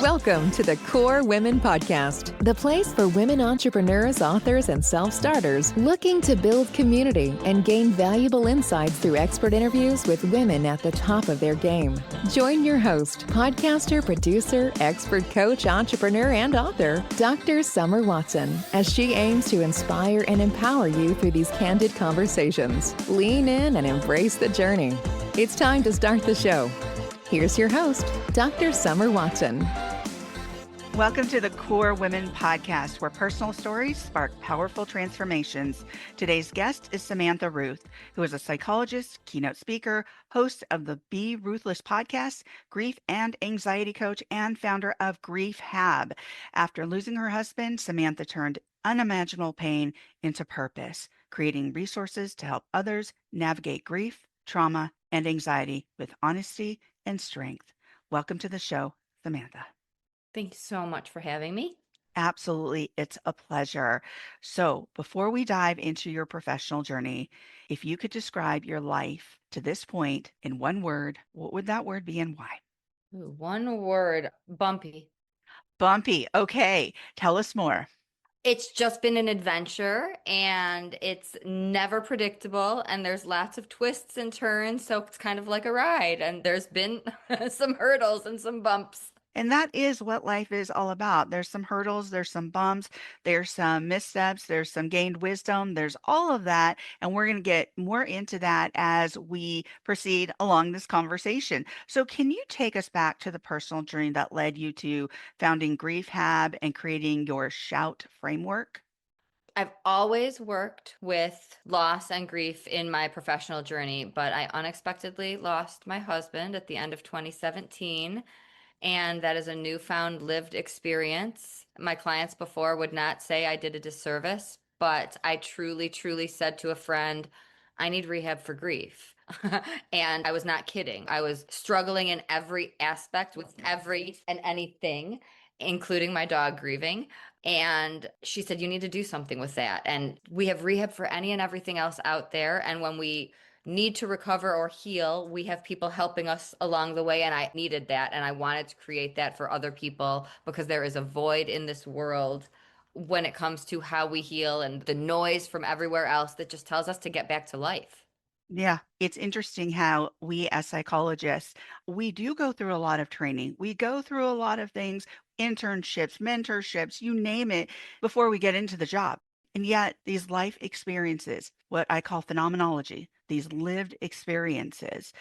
Welcome to the Core Women Podcast, the place for women entrepreneurs, authors, and self-starters looking to build community and gain valuable insights through expert interviews with women at the top of their game. Join your host, podcaster, producer, expert coach, entrepreneur, and author, Dr. Summer Watson, as she aims to inspire and empower you through these candid conversations. Lean in and embrace the journey. It's time to start the show. Here's your host, Dr. Summer Watson. Welcome to the Core Women Podcast, where personal stories spark powerful transformations. Today's guest is Samantha Ruth, who is a psychologist, keynote speaker, host of the Be Ruthless podcast, grief and anxiety coach, and founder of Griefhab. After losing her husband, Samantha turned unimaginable pain into purpose, creating resources to help others navigate grief, trauma, and anxiety with honesty and strength. Welcome to the show, Samantha. Thank you so much for having me. Absolutely. It's a pleasure. So, before we dive into your professional journey, if you could describe your life to this point in one word, what would that word be and why? Ooh, one word, bumpy. Bumpy. Okay. Tell us more. It's just been an adventure and it's never predictable and there's lots of twists and turns. So it's kind of like a ride and there's been some hurdles and some bumps. And that is what life is all about. There's some hurdles, there's some bumps, there's some missteps, there's some gained wisdom, there's all of that. And we're going to get more into that as we proceed along this conversation. So, can you take us back to the personal journey that led you to founding Griefhab and creating your Shout framework? I've always worked with loss and grief in my professional journey, but I unexpectedly lost my husband at the end of 2017. And that is a newfound lived experience. My clients before would not say I did a disservice, but I truly, truly said to a friend, I need rehab for grief. And I was not kidding. I was struggling in every aspect with every and anything, including my dog grieving. And she said, you need to do something with that. And we have rehab for any and everything else out there. And when we need to recover or heal, we have people helping us along the way. And I needed that. And I wanted to create that for other people because there is a void in this world when it comes to how we heal and the noise from everywhere else that just tells us to get back to life. Yeah, it's interesting how we as psychologists, we do go through a lot of training. We go through a lot of things, internships, mentorships, you name it, before we get into the job. And yet, these life experiences, what I call phenomenology, these lived experiences,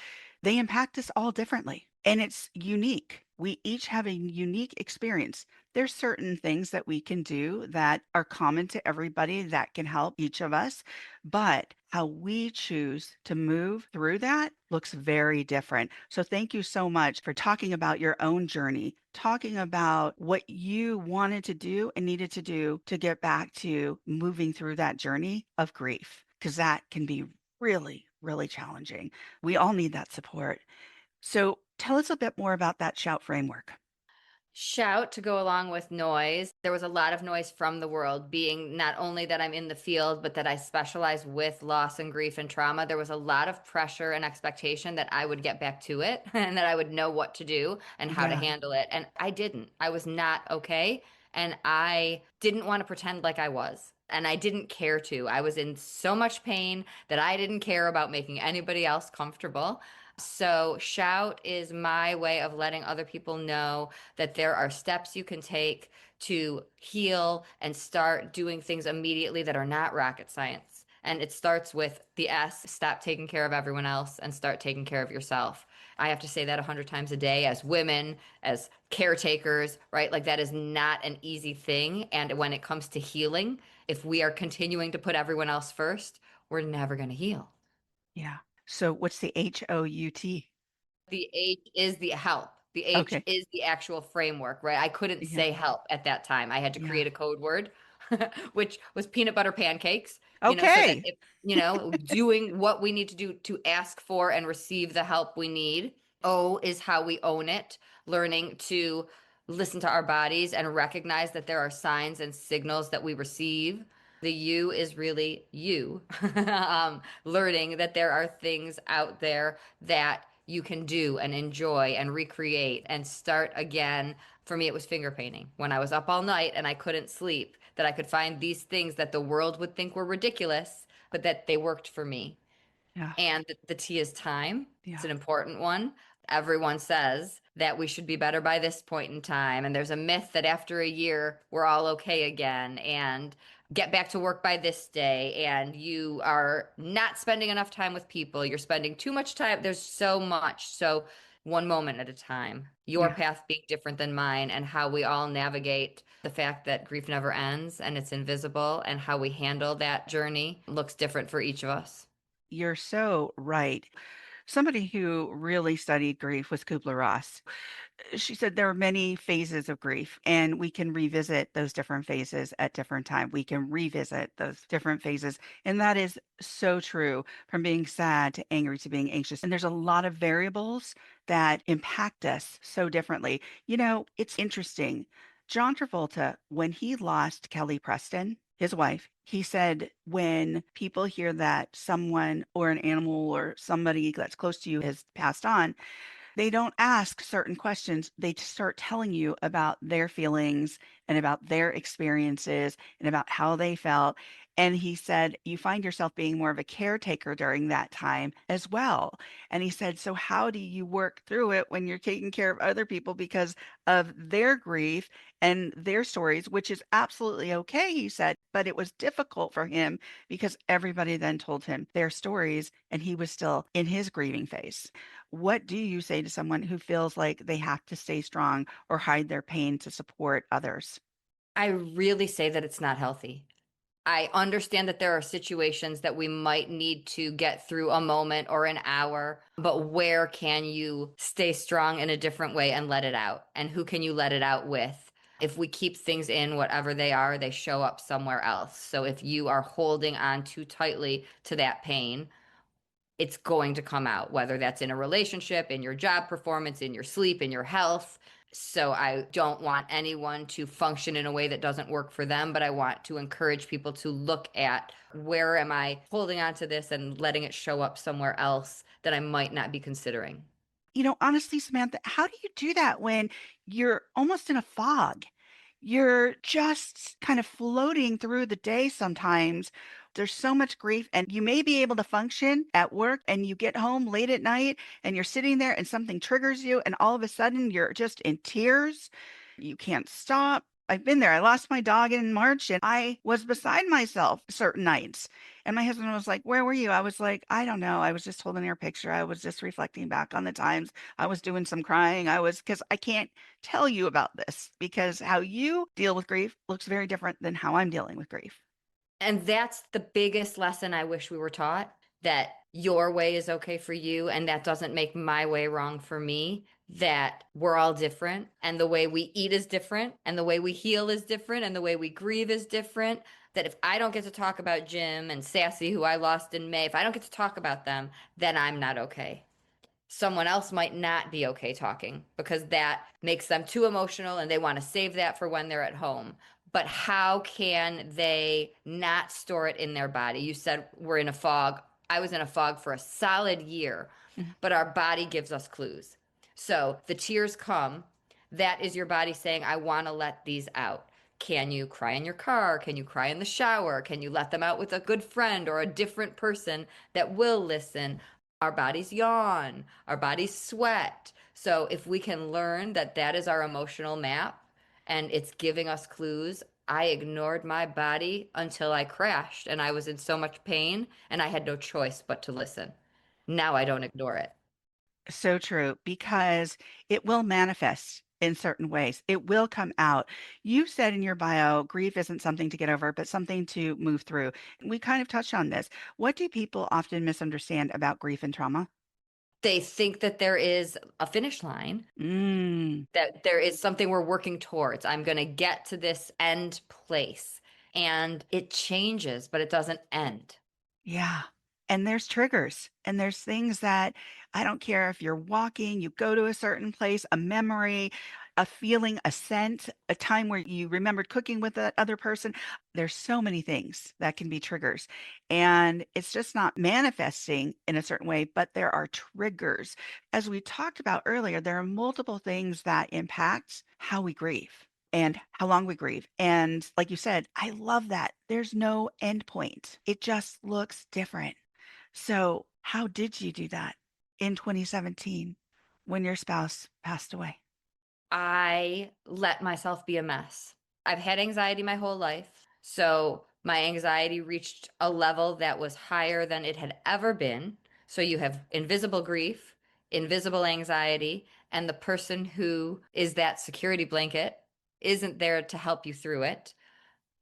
they impact us all differently. And it's unique. We each have a unique experience. There's certain things that we can do that are common to everybody that can help each of us, but how we choose to move through that looks very different. So thank you so much for talking about your own journey, talking about what you wanted to do and needed to do to get back to moving through that journey of grief, because that can be really, really challenging. We all need that support. So tell us a bit more about that Shout framework. Shout to go along with noise. There was a lot of noise from the world, being not only that I'm in the field, but that I specialize with loss and grief and trauma. There was a lot of pressure and expectation that I would get back to it and that I would know what to do and how to Yeah. handle it. And I didn't. I was not okay. And I didn't want to pretend like I was. And I didn't care to. I was in so much pain that I didn't care about making anybody else comfortable. So, Shout is my way of letting other people know that there are steps you can take to heal and start doing things immediately that are not rocket science. And it starts with the S, stop taking care of everyone else and start taking care of yourself. I have to say that 100 times a day as women, as caretakers, right? Like that is not an easy thing. And when it comes to healing, if we are continuing to put everyone else first, we're never going to heal. Yeah. So what's the HOUT? The H is the help. The H Okay. is the actual framework, right? I couldn't Yeah. say help at that time. I had to Yeah. create a code word, which was peanut butter pancakes, so that Okay. if, doing what we need to do to ask for and receive the help we need. O is how we own it, learning to listen to our bodies and recognize that there are signs and signals that we receive. The U is really you, learning that there are things out there that you can do and enjoy and recreate and start again. For me, it was finger painting. When I was up all night and I couldn't sleep, that I could find these things that the world would think were ridiculous, but that they worked for me. Yeah. And the T is time. It's Yeah. an important one. Everyone says that we should be better by this point in time. And there's a myth that after a year, we're all okay again and get back to work by this day. And you are not spending enough time with people. You're spending too much time. There's so much. So, one moment at a time, your Yeah. path being different than mine, and how we all navigate the fact that grief never ends and it's invisible, and how we handle that journey looks different for each of us. You're so right. Somebody who really studied grief was Kubler-Ross. She said there are many phases of grief, and we can revisit those different phases at different time. We can revisit those different phases, and that is so true, from being sad to angry to being anxious. And there's a lot of variables that impact us so differently. It's interesting. John Travolta, when he lost Kelly Preston, his wife, he said when people hear that someone or an animal or somebody that's close to you has passed on, they don't ask certain questions. They just start telling you about their feelings and about their experiences and about how they felt. And he said, you find yourself being more of a caretaker during that time as well. And he said, so how do you work through it when you're taking care of other people because of their grief and their stories, which is absolutely okay, he said. But it was difficult for him because everybody then told him their stories and he was still in his grieving phase. What do you say to someone who feels like they have to stay strong or hide their pain to support others? I really say that it's not healthy. I understand that there are situations that we might need to get through a moment or an hour, but where can you stay strong in a different way and let it out? And who can you let it out with? If we keep things in, whatever they are, they show up somewhere else. So if you are holding on too tightly to that pain, it's going to come out, whether that's in a relationship, in your job performance, in your sleep, in your health. So I don't want anyone to function in a way that doesn't work for them, but I want to encourage people to look at, where am I holding on to this and letting it show up somewhere else that I might not be considering. Honestly, Samantha, how do you do that when you're almost in a fog? You're just kind of floating through the day sometimes. There's so much grief, and you may be able to function at work, and you get home late at night, and you're sitting there, and something triggers you, and all of a sudden you're just in tears. You can't stop. I've been there. I lost my dog in March, and I was beside myself certain nights. And my husband was like, "Where were you?" I was like, "I don't know. I was just holding her picture. I was just reflecting back on the times. I was doing some crying. Because I can't tell you about this because how you deal with grief looks very different than how I'm dealing with grief." And that's the biggest lesson I wish we were taught, that your way is okay for you and that doesn't make my way wrong for me, that we're all different and the way we eat is different and the way we heal is different and the way we grieve is different. That if I don't get to talk about Jim and Sassy, who I lost in May, if I don't get to talk about them, then I'm not okay. Someone else might not be okay talking because that makes them too emotional and they want to save that for when they're at home. But how can they not store it in their body? You said we're in a fog. I was in a fog for a solid year, Mhm. but our body gives us clues. So the tears come. That is your body saying, I want to let these out. Can you cry in your car? Can you cry in the shower? Can you let them out with a good friend or a different person that will listen? Our bodies yawn, our bodies sweat. So if we can learn that that is our emotional map and it's giving us clues, I ignored my body until I crashed and I was in so much pain and I had no choice but to listen. Now I don't ignore it. So true, because it will manifest in certain ways. It will come out. You said in your bio, grief isn't something to get over, but something to move through. We kind of touched on this. What do people often misunderstand about grief and trauma? They think that there is a finish line, Mm, that there is something we're working towards. I'm going to get to this end place. And it changes, but it doesn't end. yeah. And there's triggers and there's things that I don't care if you're walking, you go to a certain place, a memory. a feeling, a scent, a time where you remembered cooking with that other person. There's so many things that can be triggers. And it's just not manifesting in a certain way, but there are triggers. As we talked about earlier, there are multiple things that impact how we grieve and how long we grieve. And like you said, I love that. There's no end point. It just looks different. So, how did you do that in 2017 when your spouse passed away? I let myself be a mess. I've had anxiety my whole life. So my anxiety reached a level that was higher than it had ever been. So you have invisible grief, invisible anxiety, and the person who is that security blanket isn't there to help you through it.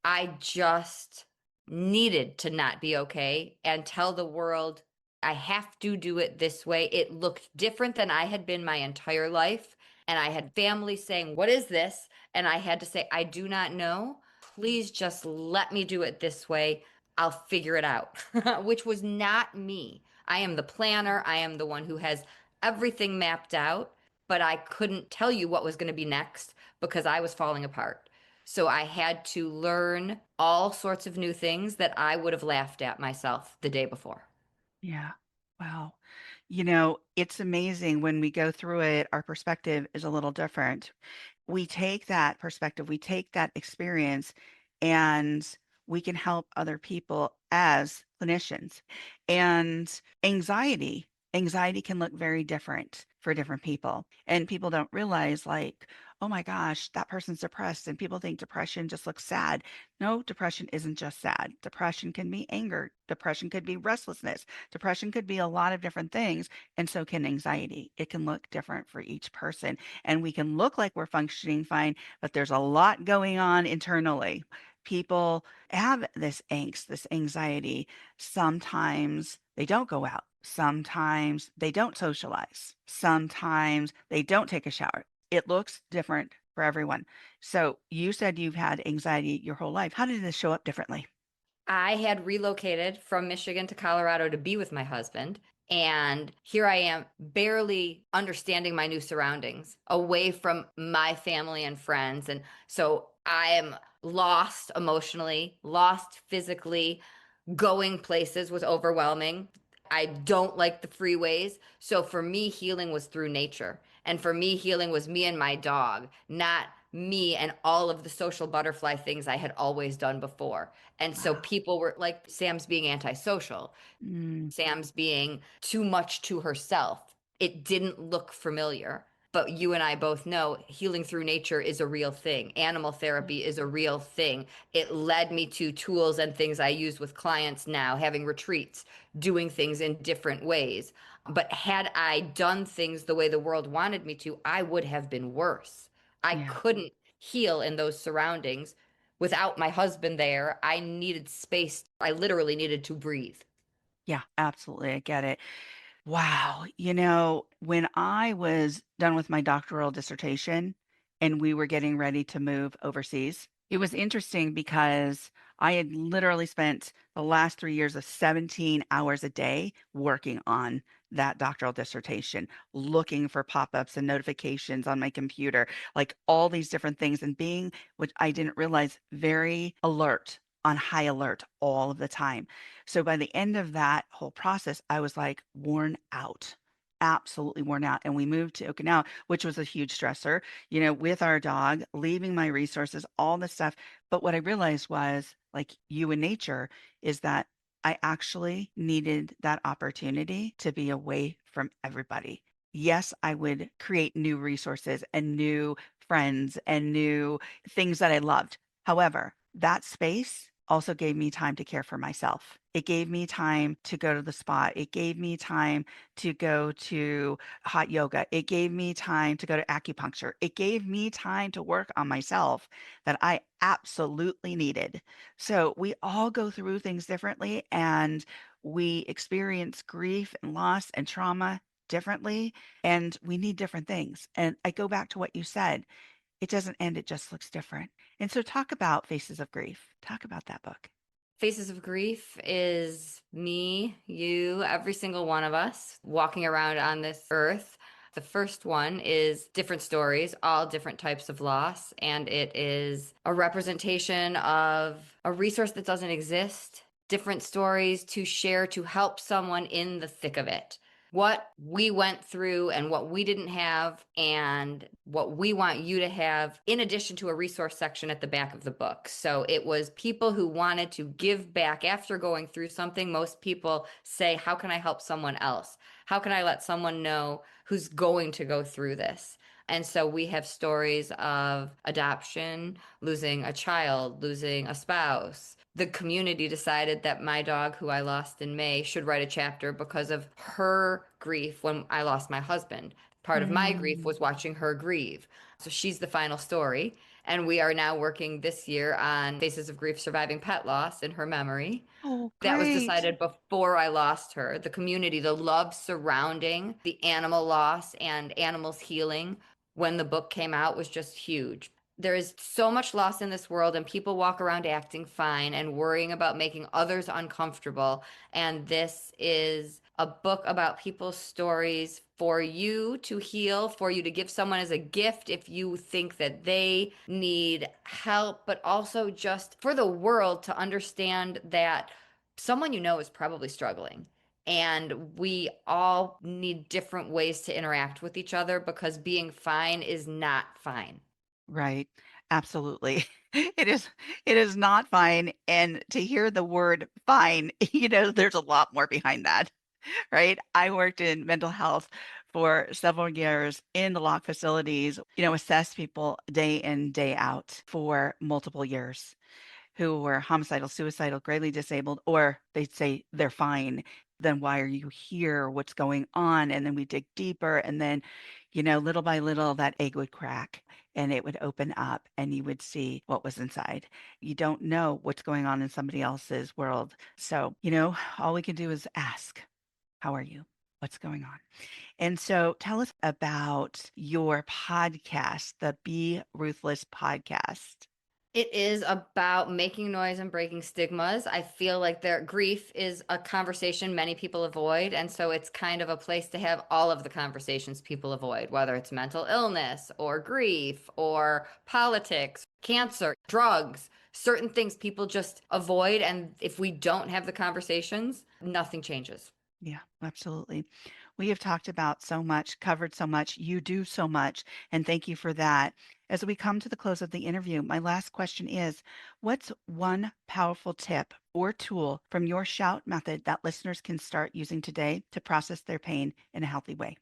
I just needed to not be okay and tell the world I have to do it this way. It looked different than I had been my entire life. And I had family saying, "What is this?" And I had to say, "I do not know. Please just let me do it this way. I'll figure it out," which was not me. I am the planner. I am the one who has everything mapped out, but I couldn't tell you what was going to be next because I was falling apart. So I had to learn all sorts of new things that I would have laughed at myself the day before. Yeah. Wow. It's amazing when we go through it, our perspective is a little different. We take that perspective, we take that experience, and we can help other people as clinicians. And anxiety can look very different for different people. And people don't realize, like, oh my gosh, that person's depressed. And people think depression just looks sad. No, depression isn't just sad. Depression can be anger. Depression could be restlessness. Depression could be a lot of different things. And so can anxiety. It can look different for each person. And we can look like we're functioning fine, but there's a lot going on internally. People have this angst, this anxiety. Sometimes they don't go out. Sometimes they don't socialize. Sometimes they don't take a shower. It looks different for everyone. So you said you've had anxiety your whole life. How did this show up differently? I had relocated from Michigan to Colorado to be with my husband. And here I am, barely understanding my new surroundings, away from my family and friends. And so I am lost emotionally, lost physically. Going places was overwhelming. I don't like the freeways. So for me, healing was through nature. And for me, healing was me and my dog, not me and all of the social butterfly things I had always done before. And so Wow. people were like, Sam's being antisocial. Mm, Sam's being too much to herself. It didn't look familiar. But you and I both know healing through nature is a real thing. Animal therapy is a real thing. It led me to tools and things I use with clients now, having retreats, doing things in different ways. But had I done things the way the world wanted me to, I would have been worse. I yeah. couldn't heal in those surroundings without my husband there. I needed space. I literally needed to breathe. Yeah, absolutely. I get it. Wow. When I was done with my doctoral dissertation and we were getting ready to move overseas, it was interesting because I had literally spent the last 3 years of 17 hours a day working on that doctoral dissertation, looking for pop-ups and notifications on my computer, like all these different things, and being, which I didn't realize, very alert, on high alert all of the time. So by the end of that whole process, I was like worn out, absolutely worn out. And we moved to Okinawa, which was a huge stressor, with our dog, leaving my resources, all this stuff. But what I realized was, like you in nature, is that I actually needed that opportunity to be away from everybody. Yes, I would create new resources and new friends and new things that I loved. However, that space also gave me time to care for myself. It gave me time to go to the spa. It gave me time to go to hot yoga. It gave me time to go to acupuncture. It gave me time to work on myself that I absolutely needed. So we all go through things differently and we experience grief and loss and trauma differently, and we need different things. And I go back to what you said. It doesn't end, it just looks different. And so talk about Faces of Grief. Talk about that book. Faces of Grief is me, you, every single one of us walking around on this earth The first one is different stories, all different types of loss. And it is a representation of a resource that doesn't exist, different stories to share to help someone in the thick of it. What we went through and what we didn't have and what we want you to have, in addition to a resource section at the back of the book. So it was people who wanted to give back after going through something. Most people say, how can I help someone else? How can I let someone know who's going to go through this? And so we have stories of adoption, losing a child, losing a spouse. The community decided that my dog, who I lost in May, should write a chapter because of her grief when I lost my husband. Part of my grief was watching her grieve. So she's the final story. And we are now working this year on Faces of Grief Surviving Pet Loss in her memory. Oh, That was great. decided before I lost her. The community, the love surrounding the animal loss and animals healing when the book came out was just huge. There is so much loss in this world, and people walk around acting fine and worrying about making others uncomfortable. And this is a book about people's stories for you to heal, for you to give someone as a gift if you think that they need help, but also just for the world to understand that someone you know is probably struggling. And we all need different ways to interact with each other because being fine is not fine. Right. Absolutely. It is not fine. And to hear the word fine, there's a lot more behind that, right? I worked in mental health for several years in the lock facilities, assessed people day in, day out for multiple years who were homicidal, suicidal, gravely disabled, or they'd say they're fine. Then why are you here? What's going on? And then we dig deeper. And then, little by little, that egg would crack and it would open up and you would see what was inside. You don't know what's going on in somebody else's world. So, all we can do is ask, how are you? What's going on? And so tell us about your podcast, the Be Ruthless podcast. It is about making noise and breaking stigmas. I feel like grief is a conversation many people avoid. And so it's kind of a place to have all of the conversations people avoid, whether it's mental illness or grief or politics, cancer, drugs, certain things people just avoid. And if we don't have the conversations, nothing changes. Yeah, absolutely. We have talked about so much, covered so much. You do so much. And thank you for that. As we come to the close of the interview, my last question is, what's one powerful tip or tool from your shout method that listeners can start using today to process their pain in a healthy way?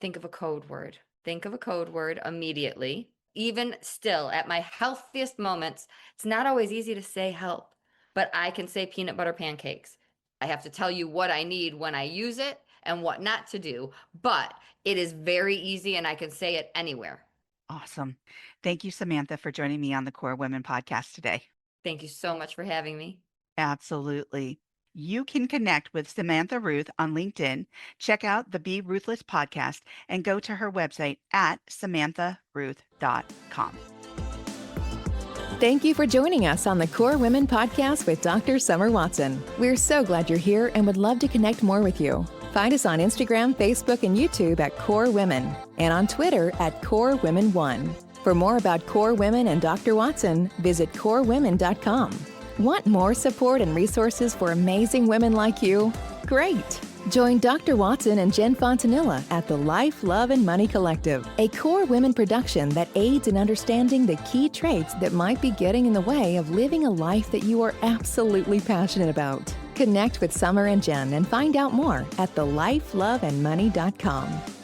Think of a code word. Think of a code word immediately. Even still, at my healthiest moments, it's not always easy to say help, but I can say peanut butter pancakes. I have to tell you what I need when I use it and what not to do, but it is very easy and I can say it anywhere. Awesome. Thank you, Samantha, for joining me on the Core Women podcast today. Thank you so much for having me. Absolutely. You can connect with Samantha Ruth on LinkedIn, check out the Be Ruthless podcast, and go to her website at samantharuth.com. Thank you for joining us on the Core Women podcast with Dr. Summer Watson. We're so glad you're here and would love to connect more with you. Find us on Instagram, Facebook, and YouTube at Core Women, and on Twitter at Core Women 1. For more about Core Women and Dr. Watson, visit corewomen.com. Want more support and resources for amazing women like you? Great! Join Dr. Watson and Jen Fontanilla at the Life, Love, and Money Collective, a Core Women production that aids in understanding the key traits that might be getting in the way of living a life that you are absolutely passionate about. Connect with Summer and Jen and find out more at thelifeloveandmoney.com.